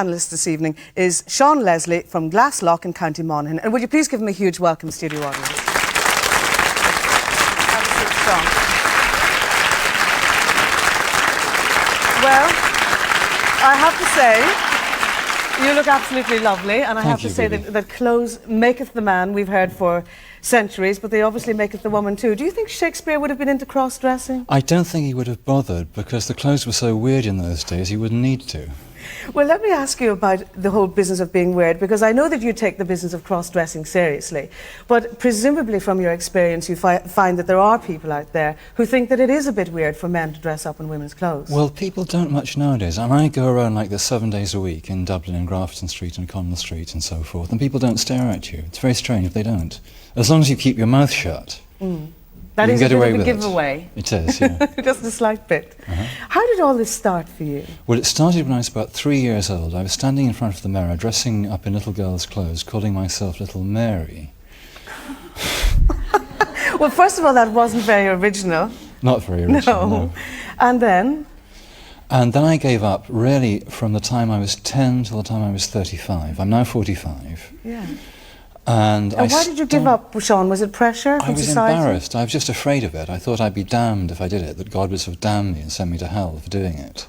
panellist this evening is Seán Leslie from Glasslock in County Monaghan. And would you please give him a huge welcome, studio audience? Have a seat, Seán. Well, I have to say, you look absolutely lovely, and I have to say that clothes maketh the man, we've heard for centuries, but they obviously maketh the woman too. Do you think Shakespeare would have been into cross-dressing? I don't think he would have bothered, because the clothes were so weird in those days, he wouldn't need to. Well, let me ask you about the whole business of being weird, because I know that you take the business of cross-dressing seriously, but presumably from your experience you find that there are people out there who think that it is a bit weird for men to dress up in women's clothes. Well, people don't much nowadays. I mean, I go around like this 7 days a week in Dublin, in Grafton Street and Connell Street and so forth, and people don't stare at you. It's very strange if they don't. As long as you keep your mouth shut. That you is can get a bit away of a with giveaway. It is, yeah. Just a slight bit. How did all this start for you? Well, it started when I was about 3 years old. I was standing in front of the mirror, dressing up in little girls' clothes, calling myself Little Mary. Well, first of all, that wasn't very original. Not very original, no. And then? And then I gave up, really, from the time I was 10 till the time I was 35. I'm now 45. Yeah. And why did you give up, Seán? Was it pressure from society? I was embarrassed. I was just afraid of it. I thought I'd be damned if I did it, that God would sort of damn me and send me to hell for doing it.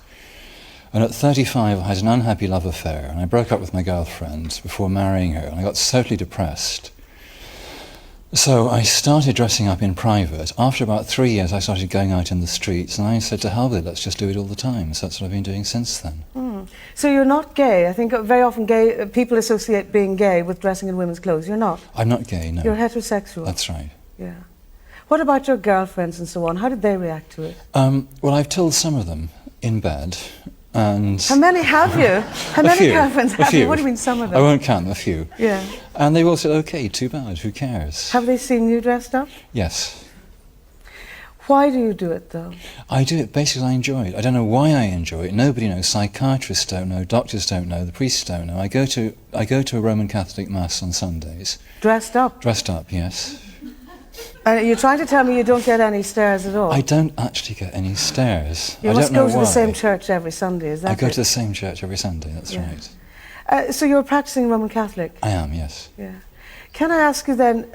And at 35, I had an unhappy love affair, and I broke up with my girlfriend before marrying her, and I got totally depressed. So I started dressing up in private. After about 3 years, I started going out in the streets, and I said to hell with it, let's just do it all the time. So that's what I've been doing since then. So you're not gay? I think very often gay people associate being gay with dressing in women's clothes. You're not? I'm not gay, no. You're heterosexual? That's right. Yeah. What about your girlfriends and so on? How did they react to it? Well, I've told some of them in bed, and... How many have you? How many girlfriends have you? What do you mean some of them? I won't count them, a few. Yeah. And they all said, okay, too bad, who cares? Have they seen you dressed up? Yes. Why do you do it, though? I do it basically I enjoy it. I don't know why I enjoy it. Nobody knows. Psychiatrists don't know, doctors don't know, the priests don't know. I go to a Roman Catholic Mass on Sundays. Dressed up? Dressed up, yes. You're trying to tell me you don't get any stares at all? I don't actually get any stares. You must go to the same church every Sunday, is that it? I go to the same church every Sunday, that's right. So you're a practicing Roman Catholic? I am, yes. Yeah. Can I ask you then,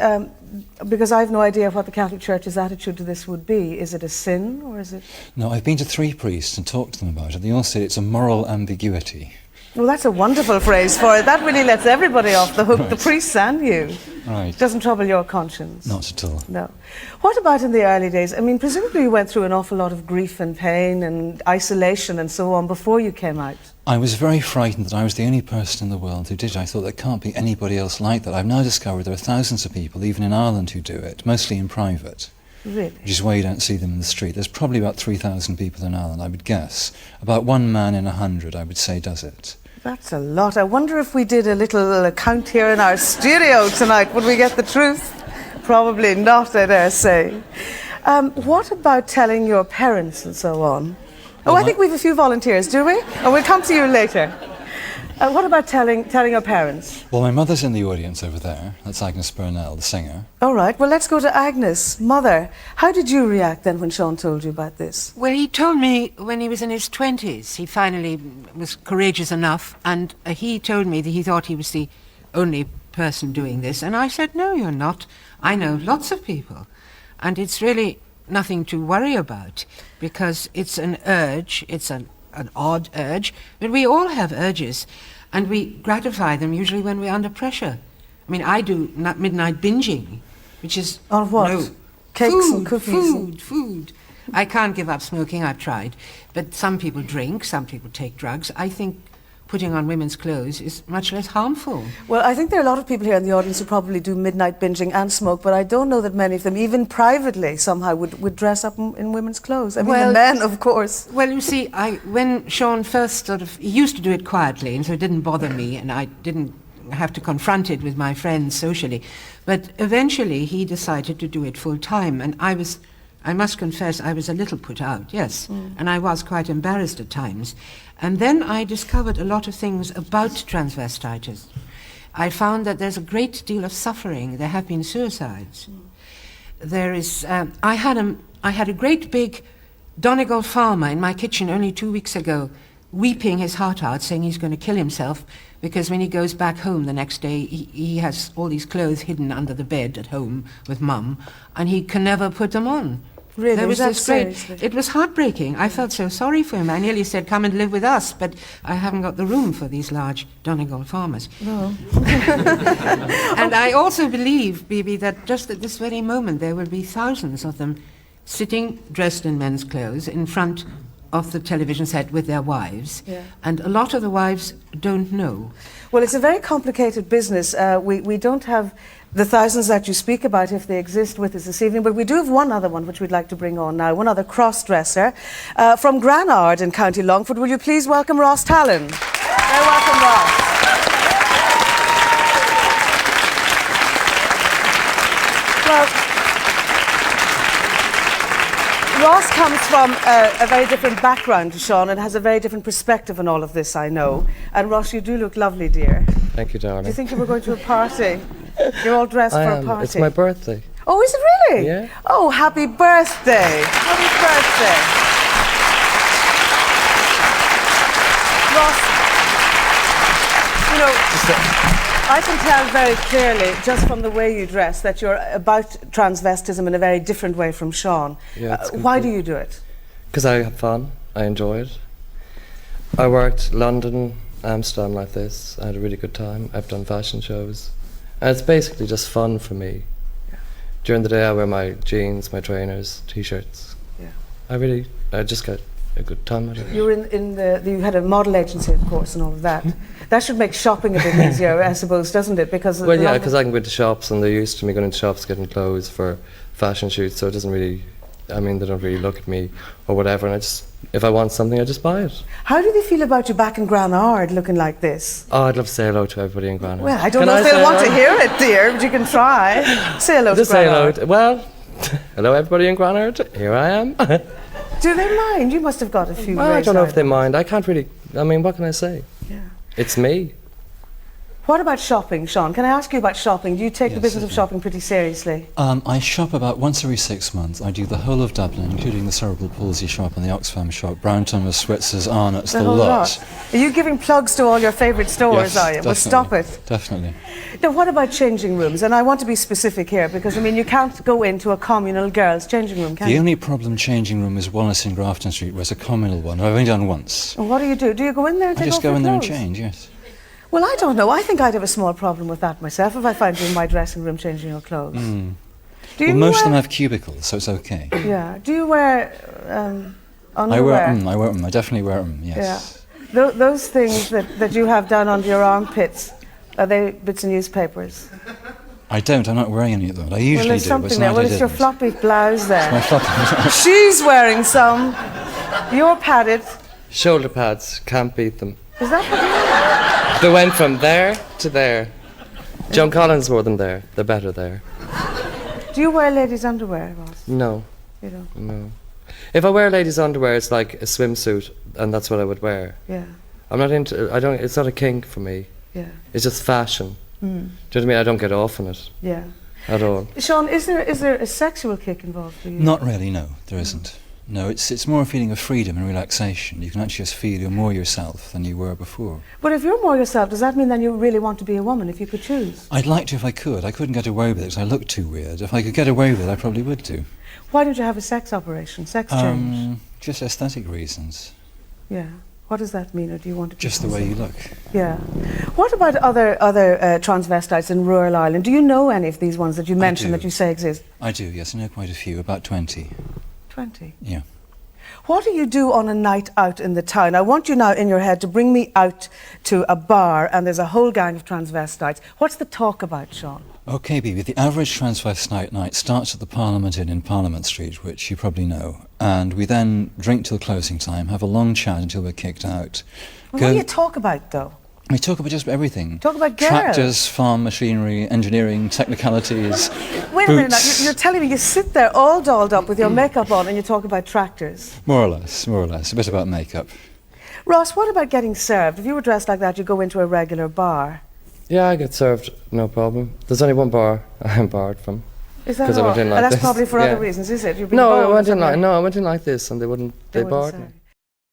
because I have no idea what the Catholic Church's attitude to this would be, is it a sin or is it... No, I've been to 3 priests and talked to them about it. They all said it's a moral ambiguity. Well, that's a wonderful phrase for it. That really lets everybody off the hook, right. The priests and you. Right. Doesn't trouble your conscience. Not at all. No. What about in the early days? I mean, presumably you went through an awful lot of grief and pain and isolation and so on before you came out. I was very frightened that I was the only person in the world who did it. I thought there can't be anybody else like that. I've now discovered there are thousands of people, even in Ireland, who do it, mostly in private. Really? Which is why you don't see them in the street. There's probably about 3,000 people in Ireland, I would guess. About 1 man in 100, I would say, does it. That's a lot. I wonder if we did a little count here in our studio tonight, would we get the truth? Probably not, I dare say. What about telling your parents and so on? Oh, I think we have a few volunteers, do we? And we'll come to you later. What about telling your parents? Well, my mother's in the audience over there. That's Agnes Burnell, the singer. All right, well, let's go to Agnes. Mother, how did you react then when Seán told you about this? Well, he told me when he was in his 20s. He finally was courageous enough, and he told me that he thought he was the only person doing this. And I said, no, you're not. I know lots of people. And it's really nothing to worry about, because it's an urge, it's an odd urge, but we all have urges, and we gratify them usually when we're under pressure. I mean, I do midnight binging, which is... On what? No, cakes and cookies? Food. I can't give up smoking, I've tried, but some people drink, some people take drugs. I think putting on women's clothes is much less harmful. Well, I think there are a lot of people here in the audience who probably do midnight binging and smoke, but I don't know that many of them, even privately, somehow would dress up in women's clothes. I mean, the men, of course. Well, you see, when Seán first he used to do it quietly, and so it didn't bother me, and I didn't have to confront it with my friends socially. But eventually he decided to do it full time, and I must confess, I was a little put out, yes, and I was quite embarrassed at times. And then I discovered a lot of things about transvestitis. I found that there's a great deal of suffering. There have been suicides. There is. I had a great big Donegal farmer in my kitchen only 2 weeks ago weeping his heart out, saying he's going to kill himself because when he goes back home the next day, he has all these clothes hidden under the bed at home with Mum, and he can never put them on. Really? There was Was that this great, seriously? it was heartbreaking. I felt so sorry for him. I nearly said, come and live with us, but I haven't got the room for these large Donegal farmers. No. And I also believe, Bibi, that just at this very moment there will be thousands of them sitting dressed in men's clothes in front of the television set with their wives. Yeah. And a lot of the wives don't know. Well, it's a very complicated business. We don't have the thousands that you speak about, if they exist, with us this evening, but we do have one other one which we'd like to bring on now, one other cross-dresser from Granard in County Longford. Will you please welcome Ross Tallon? Very welcome, Ross. Well, Ross comes from a very different background to Seán and has a very different perspective on all of this, I know. And Ross, you do look lovely, dear. Thank you, darling. Do you think you were going to a party? You're all dressed for a party. It's my birthday. Oh, is it really? Yeah. Oh, happy birthday. Happy birthday. Ross, you know, I can tell very clearly, just from the way you dress, that you're about transvestism in a very different way from Seán. Yeah, it's good why for- do you do it? Because I have fun. I enjoy it. I worked London, Amsterdam like this. I had a really good time. I've done fashion shows. And it's basically just fun for me. Yeah. During the day I wear my jeans, my trainers, t-shirts. Yeah. I just get a good time out of it. You were you had a model agency, of course, and all of that. That should make shopping a bit easier, I suppose, doesn't it? Because Well, yeah, because I can go into shops and they're used to me going into shops getting clothes for fashion shoots, so it doesn't really, I mean, they don't really look at me or whatever, and I just, if I want something, I just buy it. How do they feel about you back in Granard looking like this? Oh, I'd love to say hello to everybody in Granada. Well, I don't know if they'll want to hear it, dear, but you can try. Say hello Just to say hello. Granard. Well, hello everybody in Granard. Here I am. Do they mind? You must have got a few. Well, I raised don't know if they eyebrows. mind. I can't really. I mean, what can I say? Yeah. It's me. What about shopping, Seán? Can I ask you about shopping? Do you take the Yes, business of certainly. shopping pretty seriously? I shop about once every 6 months. I do the whole of Dublin, including the cerebral palsy shop and the Oxfam shop, Brown Thomas, Switzer's, Arnott's, the whole lot. Are you giving plugs to all your favourite stores, Yes, are you? Well, stop it. Definitely. Now, what about changing rooms? And I want to be specific here because, I mean, you can't go into a communal girls' changing room, can The you? only problem changing room is Wallace in Grafton Street, where it's a communal one. I've only done once. And what do? Do you go in there and I take just off go your in there and clothes? change, yes. Well, I don't know. I think I'd have a small problem with that myself if I found you in my dressing room changing your clothes. Do you Well, most of them wear- have cubicles, so it's okay. Yeah. Do you wear I underwear? wear them. I definitely wear them, yes. Yeah. Those things that you have down under your armpits, are they bits of newspapers? I don't. I'm not wearing any of them. I usually Well, there's do, but something tonight there. Well, I it's your didn't. floppy blouse there. My floppy. She's wearing some. You're padded. Shoulder pads. Can't beat them. Is that what They went from there to there. John Collins wore them there. They're better there. do you wear ladies' underwear, Ross? No, You don't? no. If I wear ladies' underwear, it's like a swimsuit, and that's what I would wear. Yeah. I'm not into. I don't. It's not a kink for me. Yeah. It's just fashion. Mm. Do you know what I mean? I don't get off on it Yeah. at all. Seán, is there a sexual kick involved for you? Not really, no. There isn't. No, it's more a feeling of freedom and relaxation. You can actually just feel you're more yourself than you were before. But if you're more yourself, does that mean then you really want to be a woman if you could choose? I'd like to if I could. I couldn't get away with it because I look too weird. If I could get away with it, I probably would do. Why don't you have a sex operation, sex change? Just aesthetic reasons. Yeah. What does that mean, or do you want to be Just the way you look. Yeah. What about other transvestites in rural Ireland? Do you know any of these ones that you mentioned do. that you say exist? I do, yes. I know quite a few, about 20. 20. Yeah. What do you do on a night out in the town? I want you now in your head to bring me out to a bar and there's a whole gang of transvestites. What's the talk about, Seán? Okay, Bibi, the average transvestite night starts at the Parliament Inn in Parliament Street, which you probably know, and we then drink till closing time, have a long chat until we're kicked out. What do you talk about, though? We talk about just everything. Talk about girls. Tractors, farm machinery, engineering, technicalities. Wait a minute now, boots. you're telling me you sit there all dolled up with your makeup on and you talk about tractors. More or less, more or less. A bit about makeup. Ross, what about getting served? If you were dressed like that, you go into a regular bar. Yeah, I get served, no problem. There's only one bar I'm barred from. Is that 'Cause I all? went in like And that's this. probably for Yeah. other reasons, is it? You're being No, bold I or went in something? like I went in like this, and they wouldn't barred me. serve.